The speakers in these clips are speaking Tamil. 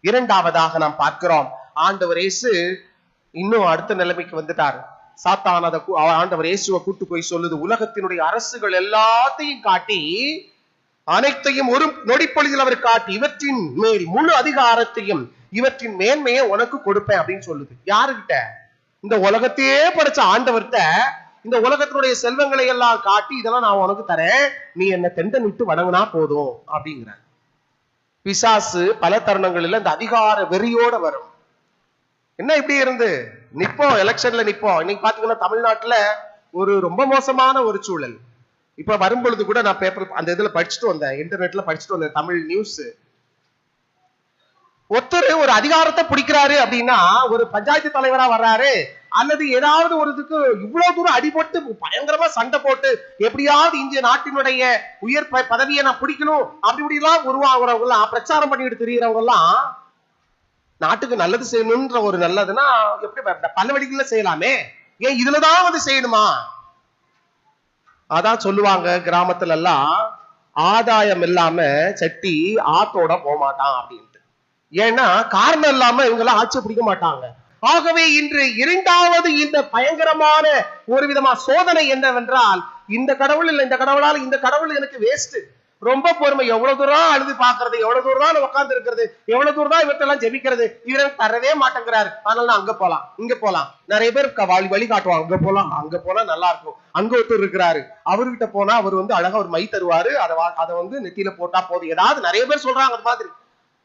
இரண்டாவதாக நாம் பார்க்கிறோம், ஆண்டவர் இயேசு இன்னும் அடுத்த நிலைமைக்கு வந்துட்டார். சாத்தான் ஆண்டவர் இயேசுவை கூட்டு போய் சொல்லுது, உலகத்தினுடைய அரசுகள் எல்லாத்தையும் காட்டி, அனைத்தையும் ஒரு நொடிப்பொழுதில் அவர் காட்டி, இவற்றின் மேல் முழு அதிகாரத்தையும் இவற்றின் மேன்மையை உனக்கு கொடுப்பேன் அப்படின்னு சொல்லுது. யாருகிட்ட? இந்த உலகத்தையே படைச்ச ஆண்டவர்கிட்ட இந்த உலகத்தினுடைய செல்வங்களை எல்லாம் காட்டி, இதெல்லாம் நான் உனக்கு தரேன், நீ என்ன தெண்டனிட்டு வணங்கினா போதும் அப்படிங்கிற. பிசாசு பல தருணங்களில் இந்த அதிகார வெறியோட வரும். என்ன இப்படி இருந்து நிப்போம், எலெக்ஷன்ல நிப்போம். இன்னைக்கு பாத்தீங்கன்னா தமிழ்நாட்டுல ஒரு ரொம்ப மோசமான ஒரு சூழல். இப்ப வரும்பொழுது கூட நான் பேப்பர் அந்த இதுல படிச்சுட்டு வந்தேன், இன்டர்நெட்ல படிச்சுட்டு வந்தேன், தமிழ் நியூஸ். ஒருத்தர் ஒரு அதிகாரத்தை பிடிக்கிறாரு அப்படின்னா, ஒரு பஞ்சாயத்து தலைவரா வர்றாரு அல்லது ஏதாவது ஒரு இதுக்கு இவ்வளவு தூரம் அடிபட்டு பயங்கரமா சண்டை போட்டு எப்படியாவது இந்திய நாட்டினுடைய உயர் பதவியை நான் பிடிக்கணும் அப்படி இப்படிலாம் உருவாகிறவங்க எல்லாம், பிரச்சாரம் பண்ணிட்டு திரிகிறவங்க எல்லாம், நாட்டுக்கு நல்லது செய்யணும்ன்ற ஒரு நல்லதுன்னா எப்படி பல வழிகள்ல செய்யலாமே, ஏன் இதுலதான் வந்து செய்யணுமா? அதான் சொல்லுவாங்க கிராமத்துல எல்லாம், ஆதாயம் இல்லாம செட்டி ஆத்தோட போகமாட்டான் அப்படின்ட்டு. ஏன்னா காரணம் இல்லாம இவங்க எல்லாம் ஆட்சி பிடிக்க மாட்டாங்க. ஆகவே இன்று இரண்டாவது இந்த பயங்கரமான ஒரு விதமான சோதனை என்னவென்றால், இந்த கடவுள் இல்ல, இந்த கடவுளால் இந்த கடவுள் எனக்கு வேஸ்ட். ரொம்ப பொறுமை, எவ்வளவு தூரம் அழுது பாக்குறது, எவ்வளவு தூரம் தான் உட்கார்ந்து இருக்கிறது, எவ்வளவு தூரம் தான் இவற்றெல்லாம் ஜெபிக்கிறது, இவரை தரவே மாட்டேங்கிறாரு, அதனால அங்க போலாம் இங்க போலாம். நிறைய பேர் வழி காட்டுவாங்க, அங்க போலாம் அங்க போனா நல்லா இருக்கும். அங்க ஒருத்தர் இருக்கிறாரு, அவர்கிட்ட போனா அவர் வந்து அழகா ஒரு மை தருவாரு, அதை வந்து நெத்தியில போட்டா போதும், ஏதாவது நிறைய பேர் சொல்றாங்க அது மாதிரி.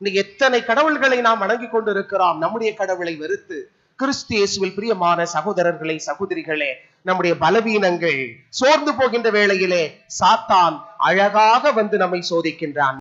இன்னைக்கு எத்தனை கடவுள்களை நாம் வணங்கி கொண்டு இருக்கிறோம். நம்முடைய கடவுளை வெறுத்து கிறிஸ்து இயேசுவில் பிரியமான சகோதரர்களே சகோதரிகளே, நம்முடைய பலவீனங்கள் சோர்ந்து போகின்ற வேளையிலே சாத்தான் அழகாக வந்து நம்மை சோதிக்கின்றான்.